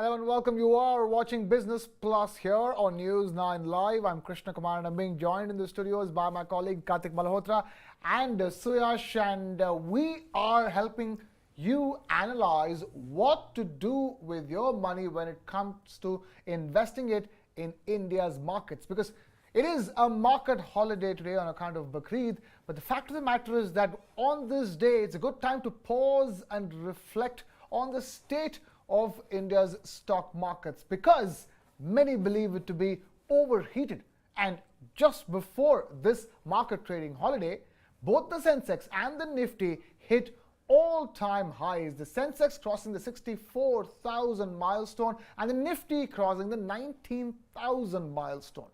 Hello and welcome. You are watching Business Plus here on News 9 Live. I'm Krishnakumar and I'm being joined in the studios by my colleague Kartik Malhotra and Suyash, and we are helping you analyze what to do with your money when it comes to investing it in India's markets, because it is a market holiday today on account of Bakrid. But the fact of the matter is that on this day, it's a good time to pause and reflect on the state of India's stock markets, because many believe it to be overheated. And just before this market trading holiday, both the Sensex and the Nifty hit all-time highs. The Sensex crossing the 64,000 milestone and the Nifty crossing the 19,000 milestone.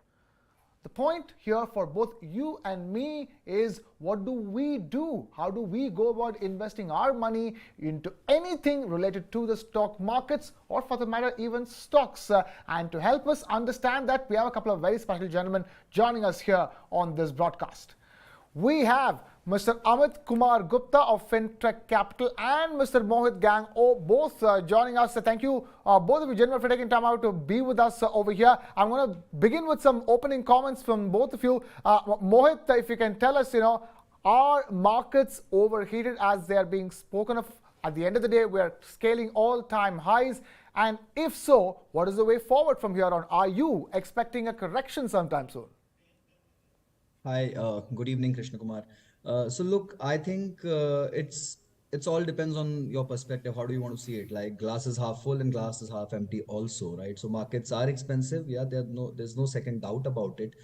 The point here for both you and me is, what do we do? How do we go about investing our money into anything related to the stock markets, or for the matter even stocks? And to help us understand that, we have a couple of very special gentlemen joining us here on this broadcast. We have Mr. Amit Kumar Gupta of FinTrekk Capital and Mr. Mohit Gang, both joining us. Thank you, both of you gentlemen, for taking time out to be with us over here. I'm going to begin with some opening comments from both of you. Mohit, if you can tell us, are markets overheated as they are being spoken of? At the end of the day, we are scaling all-time highs. And if so, what is the way forward from here on? Are you expecting a correction sometime soon? Hi, good evening, Krishnakumar. So look, I think it's all depends on your perspective. How do you want to see it? Like, glass is half full and glass is half empty also, right? So markets are expensive. Yeah, there's no second doubt about it.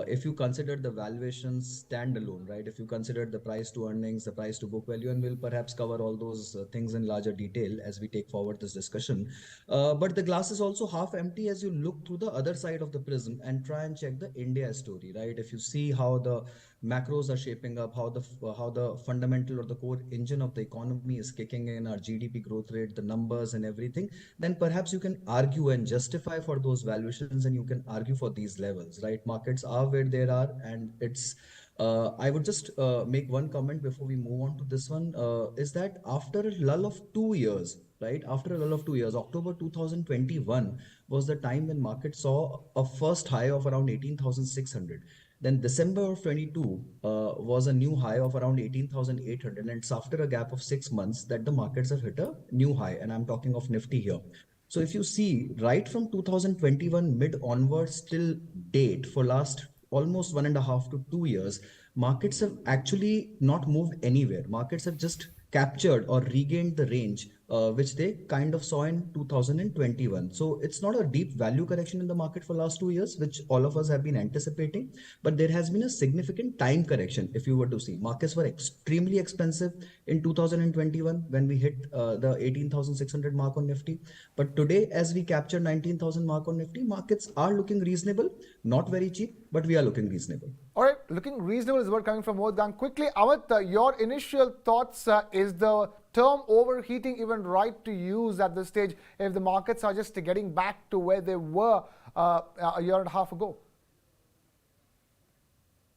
If you consider the valuations standalone, right? If you consider the price to earnings, the price to book value, and we'll perhaps cover all those things in larger detail as we take forward this discussion. But the glass is also half empty as you look through the other side of the prism and try and check the India story, right? If you see how the macros are shaping up, how the fundamental or the core engine of the economy is kicking in, our GDP growth rate, the numbers and everything, then perhaps you can argue and justify for those valuations, and you can argue for these levels, right? Markets are where they are, and it's I would just make one comment before we move on to this one, is that after a lull of 2 years, right? After a lull of 2 years, October 2021 was the time when market saw a first high of around 18,600. Then December of 22 was a new high of around 18,800, and it's after a gap of 6 months that the markets have hit a new high, and I'm talking of Nifty here. So if you see, right from 2021 mid onwards till date, for last almost 1.5 to 2 years, markets have actually not moved anywhere. Markets have just captured or regained the range which they kind of saw in 2021. So it's not a deep value correction in the market for last 2 years, which all of us have been anticipating, but there has been a significant time correction. If you were to see, markets were extremely expensive in 2021 when we hit the 18,600 mark on Nifty. But today, as we capture 19,000 mark on Nifty, markets are looking reasonable, not very cheap, but we are looking reasonable. All right, looking reasonable is word coming from Mohit Gang. Quickly, Amit, your initial thoughts, is the term overheating even right to use at this stage if the markets are just getting back to where they were a year and a half ago?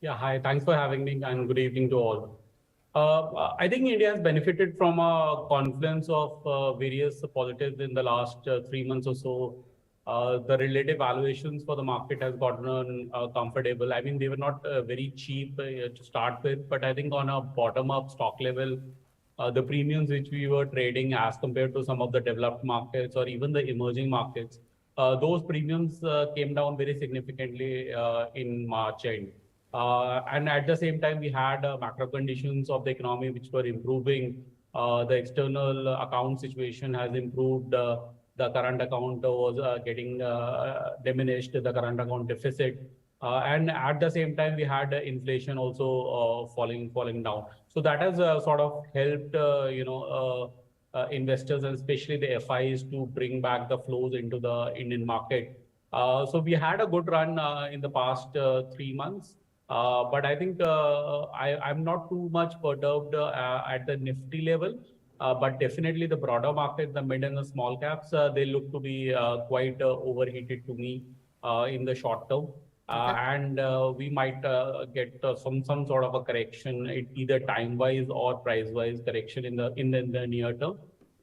Yeah, hi, thanks for having me and good evening to all. I think India has benefited from a confluence of various positives in the last 3 months or so. The relative valuations for the market has gotten comfortable. I mean, they were not very cheap to start with, but I think on a bottom-up stock level, the premiums which we were trading as compared to some of the developed markets or even the emerging markets, those premiums came down very significantly in March end. And at the same time, we had macro conditions of the economy which were improving. The external account situation has improved. The current account was getting diminished, the current account deficit. And at the same time, we had inflation also falling down. So that has sort of helped, investors and especially the FIIs to bring back the flows into the Indian market. So we had a good run in the past 3 months. But I think I'm not too much perturbed at the Nifty level. But definitely the broader market, the mid and the small caps, they look to be quite overheated to me in the short term. And we might get some sort of a correction, either time-wise or price-wise correction in the near term.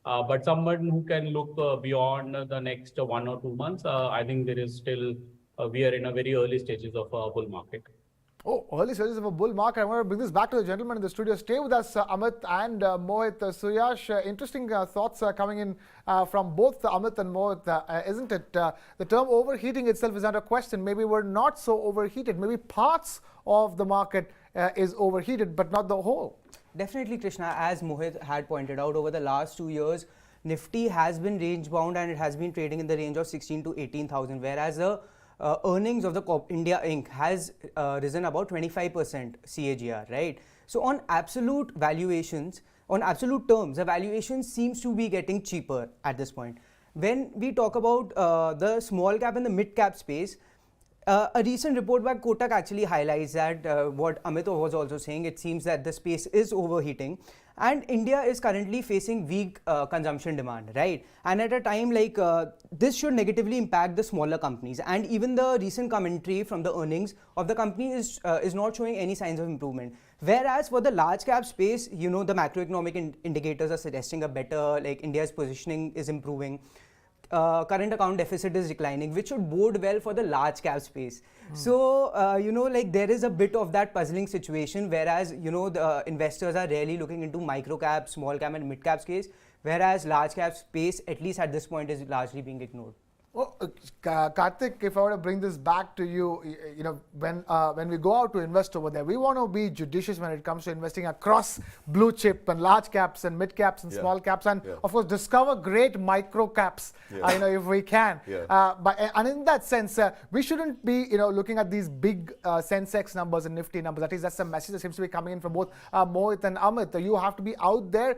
But someone who can look beyond the next 1 or 2 months, I think there is still, we are in a very early stages of a bull market. Oh, early stages of a bull market. I'm going to bring this back to the gentleman in the studio. Stay with us, Amit and Mohit. Suyash, interesting thoughts coming in from both Amit and Mohit, isn't it? The term overheating itself is under question. Maybe we're not so overheated. Maybe parts of the market is overheated, but not the whole. Definitely, Krishna, as Mohit had pointed out, over the last 2 years, Nifty has been range bound and it has been trading in the range of 16 to 18,000, whereas the earnings of the India Inc. has risen about 25% CAGR, right? So on absolute valuations, on absolute terms, the valuation seems to be getting cheaper at this point. When we talk about the small cap and the mid cap space, a recent report by Kotak actually highlights that what Amit was also saying, it seems that the space is overheating and India is currently facing weak consumption demand, right? And at a time like this should negatively impact the smaller companies, and even the recent commentary from the earnings of the company is not showing any signs of improvement. Whereas for the large cap space, you know, the macroeconomic indicators are suggesting a better, like India's positioning is improving. Current account deficit is declining, which should bode well for the large cap space. So, you know, like there is a bit of that puzzling situation, whereas, you know, the investors are really looking into micro cap, small cap and mid cap space, whereas large cap space, at least at this point, is largely being ignored. Well, Kartik, if I were to bring this back to you, you know, when we go out to invest over there, we want to be judicious when it comes to investing across blue chip and large caps and mid caps and small caps, and of course discover great micro caps, you know, if we can. And in that sense, we shouldn't be, you know, looking at these big Sensex numbers and Nifty numbers. At least that's the message that seems to be coming in from both Mohit and Amit. You have to be out there,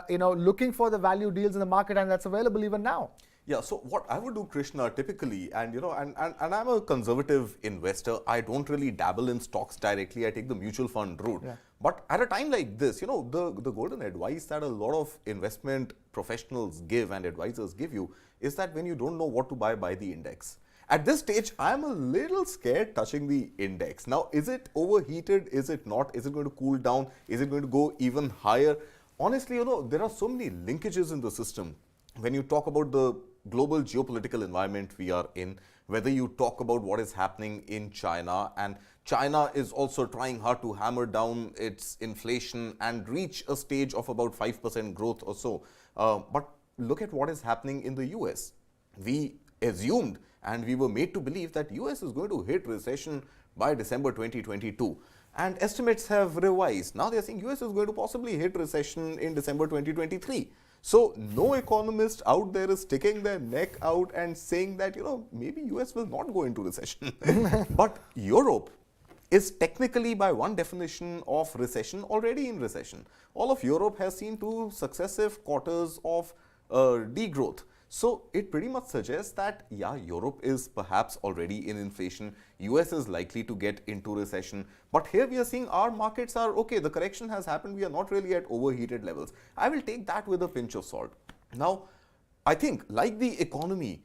you know, looking for the value deals in the market, and that's available even now. Yeah, so what I would do, Krishna, typically, and you know, and I'm a conservative investor. I don't really dabble in stocks directly. I take the mutual fund route. But at a time like this, you know, the golden advice that a lot of investment professionals give and advisors give you is that when you don't know what to buy the index. At this stage, I'm a little scared touching the index. Now, is it overheated? Is it not? Is it going to cool down? Is it going to go even higher? Honestly, you know, there are so many linkages in the system. When you talk about the global geopolitical environment we are in, whether you talk about what is happening in China, and China is also trying hard to hammer down its inflation and reach a stage of about 5% growth or so. But look at what is happening in the US. We assumed and we were made to believe that US is going to hit recession by December 2022. And estimates have revised. Now they're saying US is going to possibly hit recession in December 2023. So no economist out there is sticking their neck out and saying that, you know, maybe US will not go into recession. But Europe is technically, by one definition of recession, already in recession. All of Europe has seen 2 successive quarters of degrowth. So it pretty much suggests that, yeah, Europe is perhaps already in inflation. US is likely to get into recession. But here we are seeing our markets are okay. The correction has happened. We are not really at overheated levels. I will take that with a pinch of salt. Now, I think like the economy,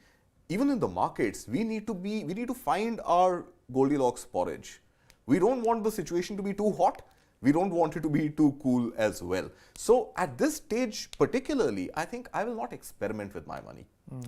even in the markets, we need to find our Goldilocks porridge. We don't want the situation to be too hot. We don't want it to be too cool as well. So at this stage particularly, I think I will not experiment with my money.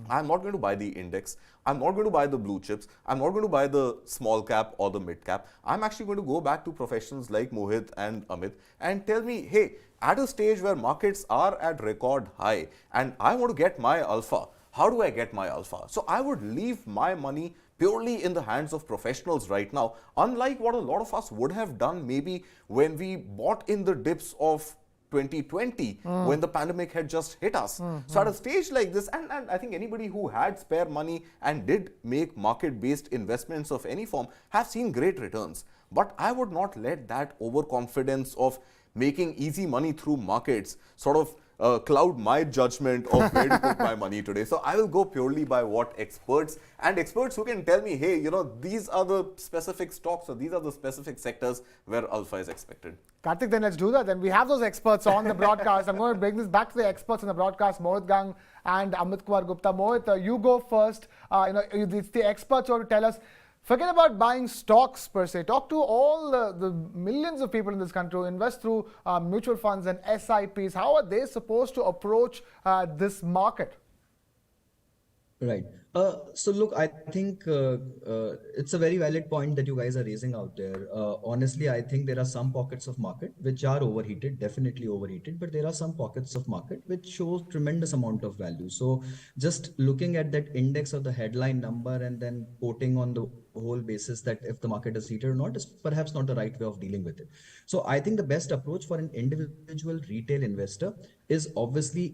I'm not going to buy the index. I'm not going to buy the blue chips. I'm not going to buy the small cap or the mid cap. I'm actually going to go back to professionals like Mohit and Amit and tell me, hey, at a stage where markets are at record high and I want to get my alpha, how do I get my alpha? So I would leave my money purely in the hands of professionals right now, unlike what a lot of us would have done maybe when we bought in the dips of 2020 when the pandemic had just hit us. So at a stage like this, and I think anybody who had spare money and did make market-based investments of any form have seen great returns. But I would not let that overconfidence of making easy money through markets sort of cloud my judgment of where to put my money today. So I will go purely by what experts who can tell me, hey, you know, these are the specific stocks or these are the specific sectors where alpha is expected. Kartik, then let's do that. Then we have those experts on the broadcast. I'm going to bring this back to the experts on the broadcast, Mohit Gang and Amit Kumar Gupta. Mohit, you go first. You know, it's the experts who are to tell us Forget about buying stocks per se. Talk to all the millions of people in this country who invest through mutual funds and SIPs. How are they supposed to approach this market? Right. So look, I think it's a very valid point that you guys are raising out there. Honestly, I think there are some pockets of market which are overheated, definitely overheated, but there are some pockets of market which shows tremendous amount of value. So just looking at that index of the headline number and then quoting on the whole basis that if the market is heated or not is perhaps not the right way of dealing with it. So I think the best approach for an individual retail investor is obviously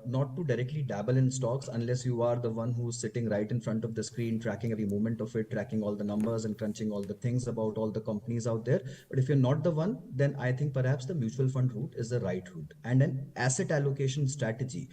not to directly dabble in stocks unless you are the one who's sitting right in front of the screen, tracking every movement of it, tracking all the numbers and crunching all the things about all the companies out there. But if you're not the one, then I think perhaps the mutual fund route is the right route, and an asset allocation strategy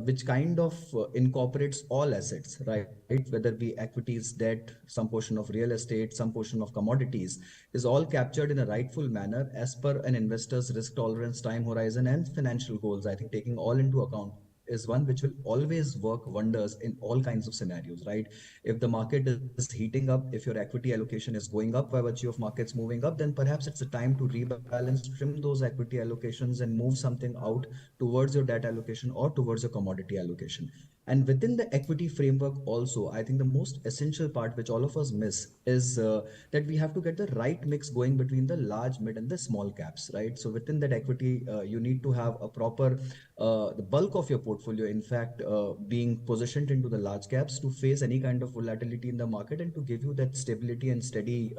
which kind of incorporates all assets, right? Whether it be equities, debt, some portion of real estate, some portion of commodities, is all captured in a rightful manner as per an investor's risk tolerance, time horizon, and financial goals. I think taking all into account is one which will always work wonders in all kinds of scenarios, right? If the market is heating up, if your equity allocation is going up by virtue of markets moving up, then perhaps it's a time to rebalance, trim those equity allocations and move something out towards your debt allocation or towards your commodity allocation. And within the equity framework also, I think the most essential part which all of us miss is that we have to get the right mix going between the large, mid, and the small caps, right? So within that equity, you need to have a proper, the bulk of your portfolio, in fact, being positioned into the large caps to face any kind of volatility in the market and to give you that stability and steady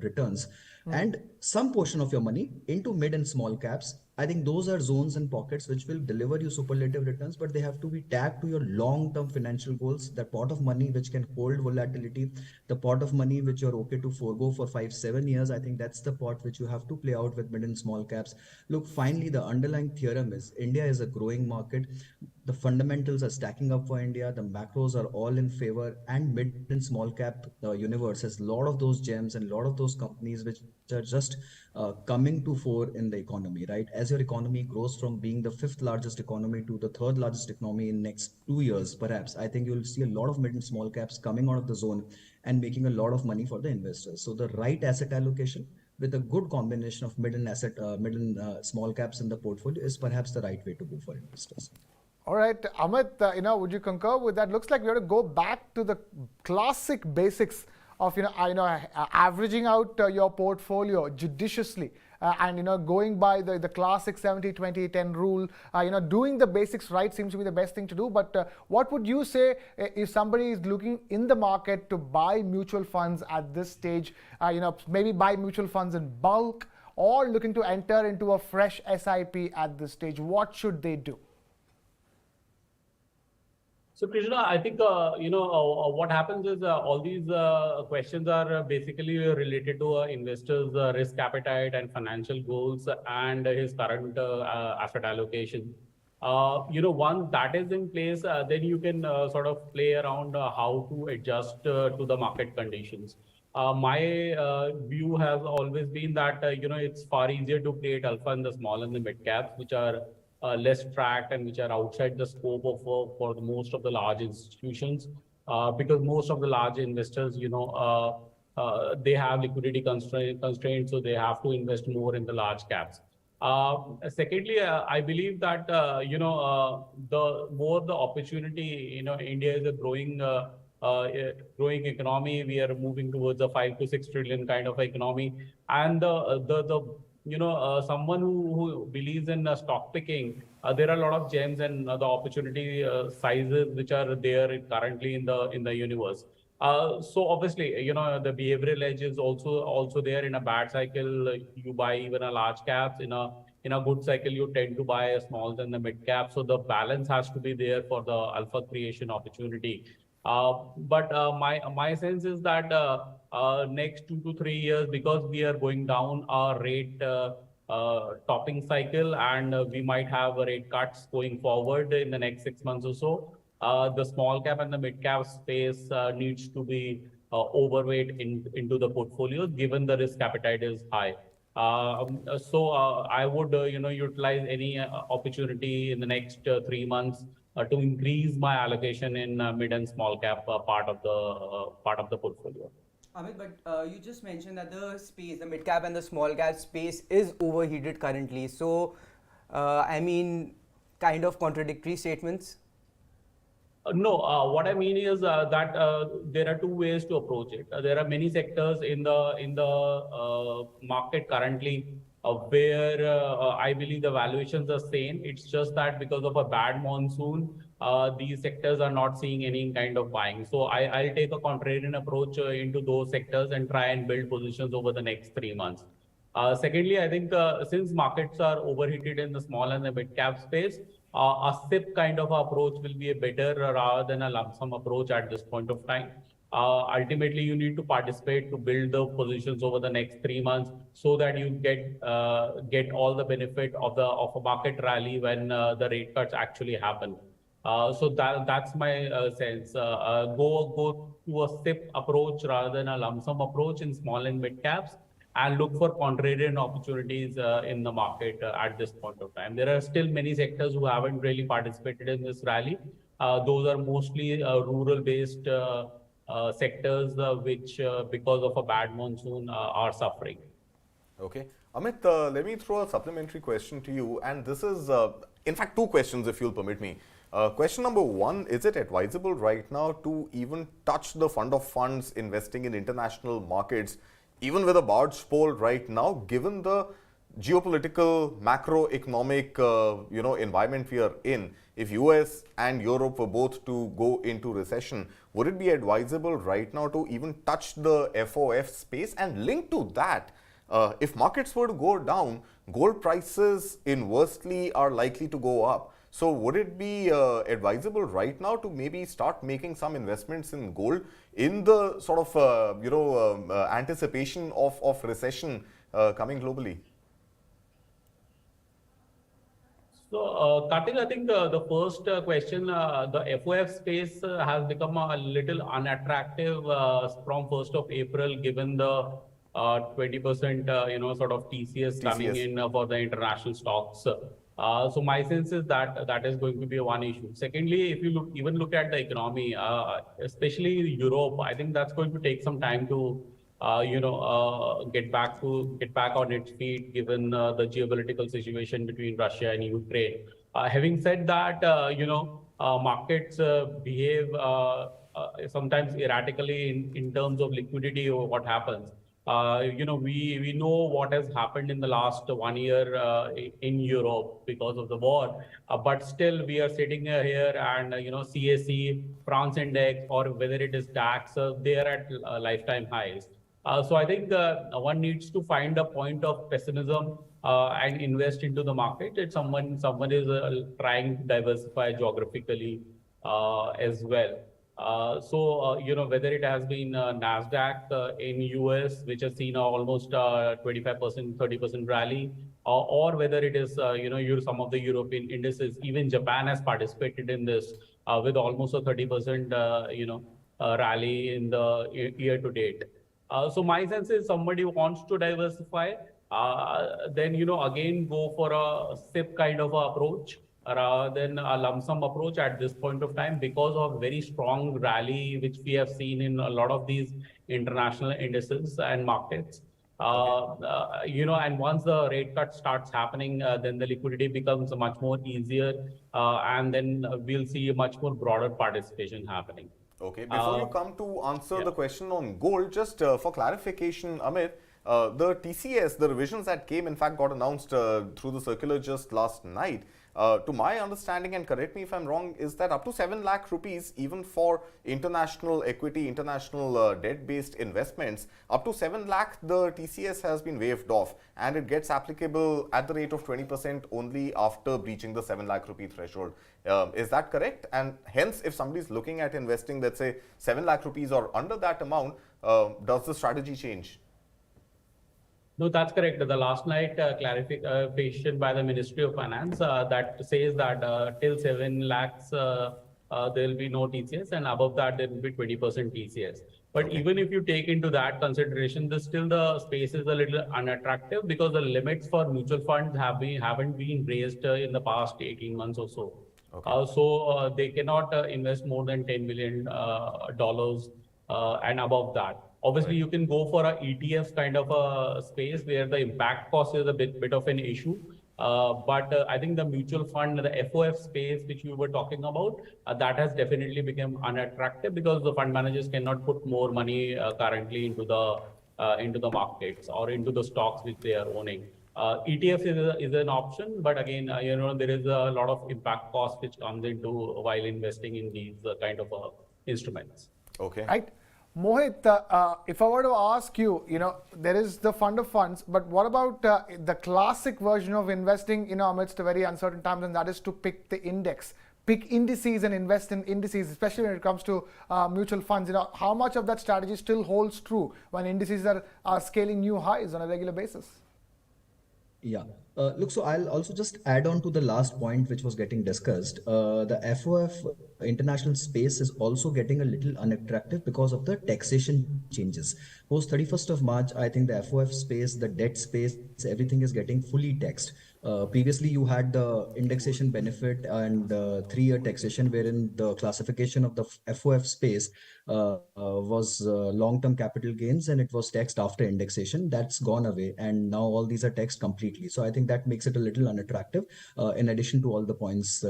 returns. And some portion of your money into mid and small caps. I think those are zones and pockets which will deliver you superlative returns, but they have to be tagged to your long-term financial goals. That pot of money which can hold volatility, the pot of money which you're okay to forego for 5-7 years. I think that's the pot which you have to play out with mid and small caps. Look, finally, the underlying theorem is India is a growing market. The fundamentals are stacking up for India. The macros are all in favor, and mid and small cap universe has a lot of those gems and a lot of those companies which are just coming to fore in the economy, right? As your economy grows from being the 5th largest economy to the 3rd largest economy in next 2 years, perhaps, I think you'll see a lot of mid and small caps coming out of the zone and making a lot of money for the investors. So the right asset allocation with a good combination of mid and small caps in the portfolio is perhaps the right way to go for investors. All right, Amit, would you concur with that? Looks like we have to go back to the classic basics of averaging out your portfolio judiciously and going by the classic 70-20-10 rule. Doing the basics right seems to be the best thing to do. But what would you say if somebody is looking in the market to buy mutual funds at this stage? Maybe buy mutual funds in bulk or looking to enter into a fresh SIP at this stage. What should they do? So Krishna, I think what happens is all these questions are basically related to investors' risk appetite and financial goals and his current asset allocation. Once that is in place, then you can sort of play around how to adjust to the market conditions. My view has always been that it's far easier to create alpha in the small and the mid caps, which are less tracked and which are outside the scope of for the most of the large institutions, because most of the large investors, they have liquidity constraints, so they have to invest more in the large caps. Secondly, I believe that the more the opportunity, India is a growing economy. We are moving towards a 5 to 6 trillion kind of economy, and someone who believes in stock picking, there are a lot of gems and the opportunity sizes which are there currently in the universe. So obviously, the behavioral edge is also there. In a bad cycle, you buy even a large caps. In a good cycle, you tend to buy a small and the mid cap. So the balance has to be there for the alpha creation opportunity. But my sense is that next 2 to 3 years, because we are going down our rate topping cycle, and we might have rate cuts going forward in the next 6 months or so, the small cap and the mid cap space needs to be overweight into the portfolios, given the risk appetite is high. So I would utilize any opportunity in the next 3 months to increase my allocation in mid and small cap part of the portfolio. Amit, but you just mentioned that the mid cap and the small cap space is overheated currently. So, I mean, kind of contradictory statements. No, what I mean is that there are two ways to approach it. There are many sectors in the market currently where I believe the valuations are same. It's just that because of a bad monsoon, these sectors are not seeing any kind of buying. So I'll take a contrarian approach into those sectors and try and build positions over the next 3 months. Secondly, I think since markets are overheated in the small and the mid cap space, a SIP kind of approach will be a better rather than a lump sum approach at this point of time. Ultimately, you need to participate to build the positions over the next 3 months so that you get all the benefit of a market rally when the rate cuts actually happen. So that's my sense. Go to a SIP approach rather than a lump sum approach in small and mid caps, and look for contrarian opportunities in the market at this point of time. There are still many sectors who haven't really participated in this rally. Those are mostly rural-based sectors which, because of a bad monsoon, are suffering. Okay. Amit, let me throw a supplementary question to you. And this is, in fact, two questions, if you'll permit me. Question number one, is it advisable right now to even touch the fund of funds investing in international markets, even with a barge pole right now, given the geopolitical, macroeconomic, environment we are in? If US and Europe were both to go into recession, would it be advisable right now to even touch the FOF space? And linked to that, if markets were to go down, gold prices inversely are likely to go up. So would it be advisable right now to maybe start making some investments in gold in the sort of, anticipation of recession coming globally? So, Kartik, I think the first question, the FOF space has become a little unattractive from 1st of April, given the 20%, sort of TCS coming in for the international stocks. So my sense is that that is going to be one issue. Secondly, if you look at the economy, especially Europe, I think that's going to take some time to get back on its feet, given the geopolitical situation between Russia and Ukraine. Having said that, markets behave sometimes erratically in terms of liquidity or what happens. We know what has happened in the last 1 year in Europe because of the war, but still we are sitting here and CAC, France index, or whether it is DAX, they are at lifetime highs. So I think one needs to find a point of pessimism and invest into the market. If someone is trying to diversify geographically as well. Whether it has been NASDAQ in US, which has seen almost 25%, 30% rally, or whether it is, some of the European indices, even Japan has participated in this with almost a 30%, rally in the year to date. So my sense is somebody who wants to diversify, then, again, go for a SIP kind of approach rather than a lump sum approach at this point of time, because of very strong rally which we have seen in a lot of these international indices and markets. And once the rate cut starts happening, then the liquidity becomes much more easier, and then we'll see a much more broader participation happening. Okay, before you come to answer the question on gold, just for clarification, Amit, the TCS, the revisions that came, in fact, got announced through the circular just last night. To my understanding, and correct me if I'm wrong, is that up to 7 lakh rupees, even for international equity, international debt-based investments, up to 7 lakh, the TCS has been waived off, and it gets applicable at the rate of 20% only after breaching the 7 lakh rupee threshold. Is that correct? And hence, if somebody is looking at investing, let's say 7 lakh rupees or under that amount, does the strategy change? No, that's correct. The last night clarification by the Ministry of Finance that says that till 7 lakhs, there will be no TCS, and above that, there will be 20% TCS. But even if you take into that consideration, the space is a little unattractive because the limits for mutual funds haven't been raised in the past 18 months or so. Okay. So they cannot invest more than $10 million dollars and above that. Obviously, Right. you can go for a ETF kind of a space where the impact cost is a bit of an issue. But I think the mutual fund, the FOF space, which you were talking about, that has definitely become unattractive because the fund managers cannot put more money currently into the markets or into the stocks which they are owning. ETF is an option, but again, there is a lot of impact cost which comes into while investing in these kind of instruments. Okay. Right. Mohit, if I were to ask you, there is the fund of funds, but what about the classic version of investing, amidst a very uncertain times, and that is to pick the index, pick indices and invest in indices, especially when it comes to mutual funds. How much of that strategy still holds true when indices are scaling new highs on a regular basis? Yeah. Look, so I'll also just add on to the last point which was getting discussed. The FOF international space is also getting a little unattractive because of the taxation changes. Post 31st of March, I think the FOF space, the debt space, everything is getting fully taxed. Previously, you had the indexation benefit and 3-year taxation, wherein the classification of the FOF space was long-term capital gains and it was taxed after indexation. That's gone away, and now all these are taxed completely. So I think that makes it a little unattractive, in addition to all the points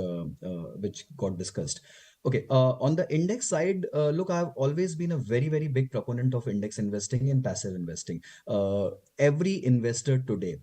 which got discussed. Okay, on the index side, look, I've always been a very, very big proponent of index investing and passive investing. Every investor today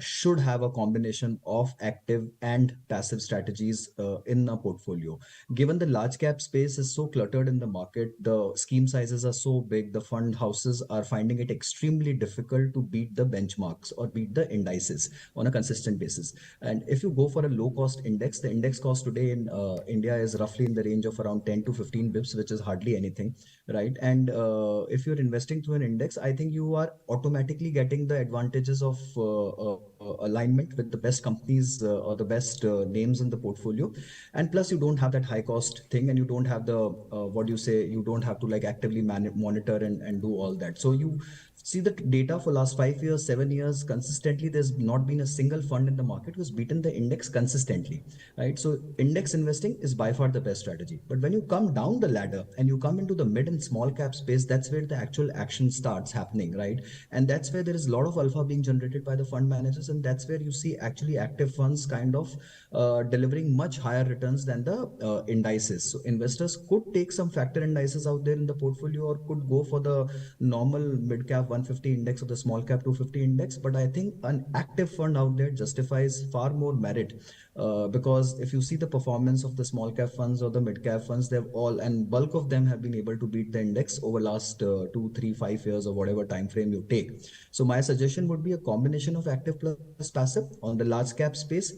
should have a combination of active and passive strategies in a portfolio. Given the large cap space is so cluttered in the market, the scheme sizes are so big, the fund houses are finding it extremely difficult to beat the benchmarks or beat the indices on a consistent basis. And if you go for a low cost index, the index cost today in India is roughly in the range of around 10 to 15 bips, which is hardly anything, right? And if you're investing through an index, I think you are automatically getting the advantages of alignment with the best companies or the best names in the portfolio. And plus, you don't have that high cost thing, and you don't have the you don't have to like actively monitor and do all that. So you see the data for last 5 years, 7 years consistently, there's not been a single fund in the market who's beaten the index consistently, right? So index investing is by far the best strategy. But when you come down the ladder and you come into the mid and small cap space, that's where the actual action starts happening, right? And that's where there is a lot of alpha being generated by the fund managers, and that's where you see actually active funds kind of delivering much higher returns than the indices. So investors could take some factor indices out there in the portfolio, or could go for the normal mid cap 150 index or the small cap 250 index. But I think an active fund out there justifies far more merit, because if you see the performance of the small cap funds or the mid cap funds, they've all, and bulk of them have been able to beat the index over last 2, 3, 5 years or whatever time frame you take. So my suggestion would be a combination of active plus passive. On the large cap space,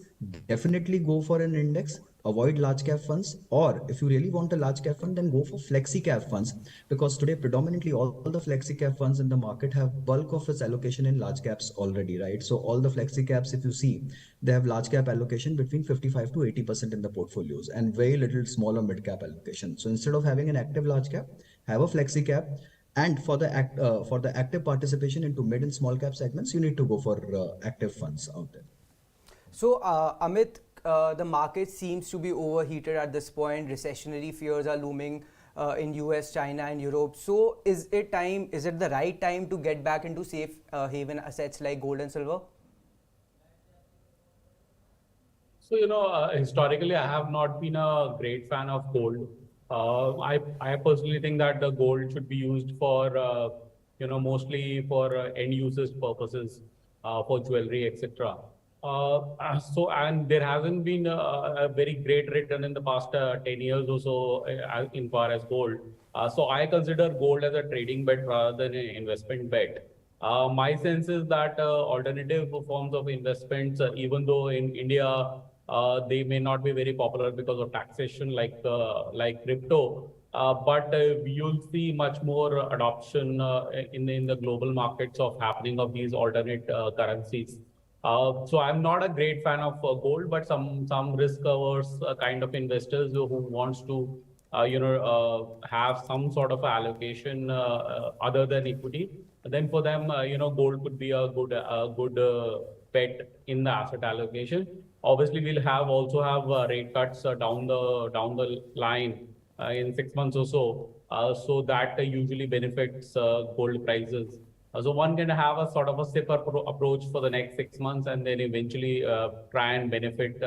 definitely go for an index, avoid large cap funds, or if you really want a large cap fund, then go for flexi cap funds, because today predominantly all the flexi cap funds in the market have bulk of its allocation in large caps already, right? So all the flexi caps, if you see, they have large cap allocation between 55 to 80% in the portfolios, and very little smaller mid cap allocation. So instead of having an active large cap, have a flexi cap. And for the active participation into mid and small cap segments, you need to go for active funds out there. So, Amit, the market seems to be overheated at this point. Recessionary fears are looming in US, China, and Europe. So, is it the right time to get back into safe haven assets like gold and silver? So, historically, I have not been a great fan of gold. I personally think that the gold should be used for, mostly for end users purposes, for jewelry, etc. And there hasn't been a very great return in the past 10 years or so in far as gold. So I consider gold as a trading bet rather than an investment bet. My sense is that alternative forms of investments, even though in India they may not be very popular because of taxation, like crypto, but you'll see much more adoption in the global markets of happening of these alternate currencies. So I'm not a great fan of gold, but some risk averse kind of investors who wants to have some sort of allocation other than equity. Then for them, gold could be a good bet in the asset allocation. obviously we'll also have rate cuts down the line in 6 months or so. So that usually benefits gold prices. So one can have a sort of a safer approach for the next 6 months, and then eventually try and benefit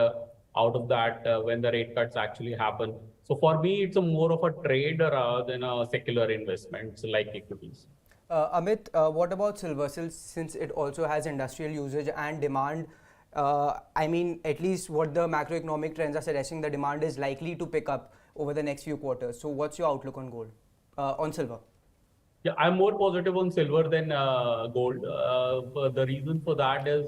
out of that when the rate cuts actually happen. So for me, it's a more of a trade rather than a secular investment, so like equities. Amit, what about silver? Since it also has industrial usage and demand, I mean, at least what the macroeconomic trends are suggesting, the demand is likely to pick up over the next few quarters. So what's your outlook on gold, on silver? Yeah, I'm more positive on silver than gold. The reason for that is,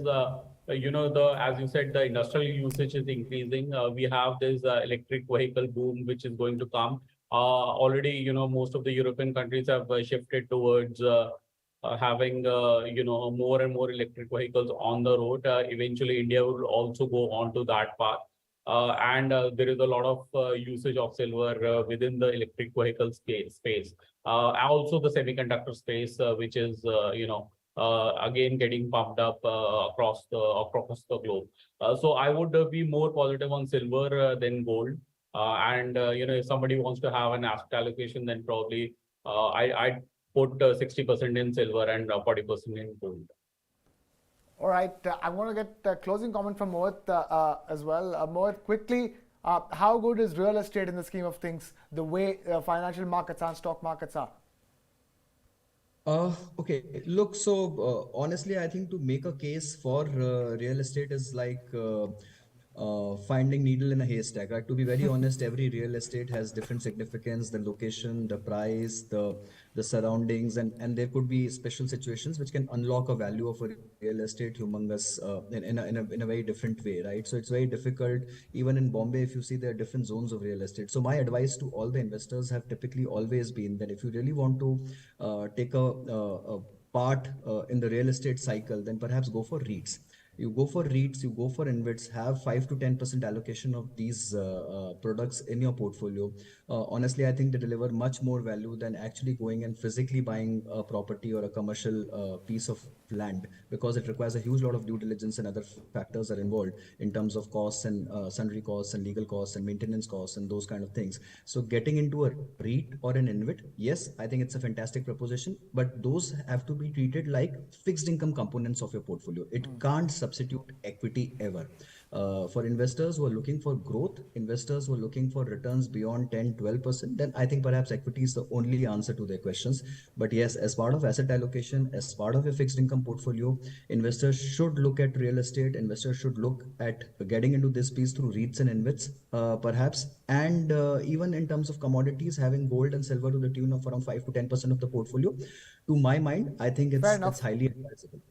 as you said, the industrial usage is increasing. We have this electric vehicle boom, which is going to come. Already, most of the European countries have shifted towards having, more and more electric vehicles on the road. Eventually, India will also go on to that path. And there is a lot of usage of silver within the electric vehicle space. Also the semiconductor space, which is, again getting pumped up across the globe. So I would be more positive on silver than gold. And if somebody wants to have an asset allocation, then probably I'd put 60% in silver and 40% in gold. All right, I want to get a closing comment from Mohit as well. Mohit, quickly, how good is real estate in the scheme of things, the way financial markets and stock markets are? Okay, look, so honestly, I think to make a case for real estate is like finding needle in a haystack, right? To be very honest, every real estate has different significance, the location, the price, the surroundings, and there could be special situations which can unlock a value of a real estate humongous in a very different way, right? So it's very difficult. Even in Bombay, if you see, there are different zones of real estate. So my advice to all the investors have typically always been that if you really want to take a part in the real estate cycle, then perhaps go for REITs. You go for REITs, you go for InvITs, have 5 to 10% allocation of these products in your portfolio. Honestly, I think they deliver much more value than actually going and physically buying a property or a commercial piece of land, because it requires a huge lot of due diligence and other factors are involved in terms of costs and sundry costs and legal costs and maintenance costs and those kind of things. So getting into a REIT or an InvIT, yes, I think it's a fantastic proposition, but those have to be treated like fixed income components of your portfolio. It can't substitute equity ever. For investors who are looking for growth, investors who are looking for returns beyond 10-12%, then I think perhaps equity is the only answer to their questions. But yes, as part of asset allocation, as part of a fixed income portfolio, investors should look at real estate. Investors should look at getting into this piece through REITs and InvITs, perhaps. And even in terms of commodities, having gold and silver to the tune of around 5 to 10% of the portfolio, to my mind, I think it's highly advisable.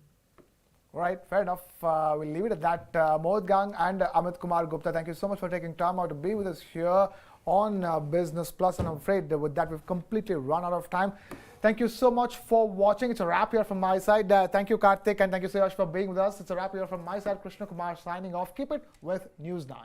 Right, fair enough. We'll leave it at that. Mohit Gang and Amit Kumar Gupta, thank you so much for taking time out to be with us here on Business Plus. And I'm afraid that with that, we've completely run out of time. Thank you so much for watching. It's a wrap here from my side. Thank you, Kartik, and thank you, Suyash, for being with us. It's a wrap here from my side. Krishnakumar signing off. Keep it with News 9.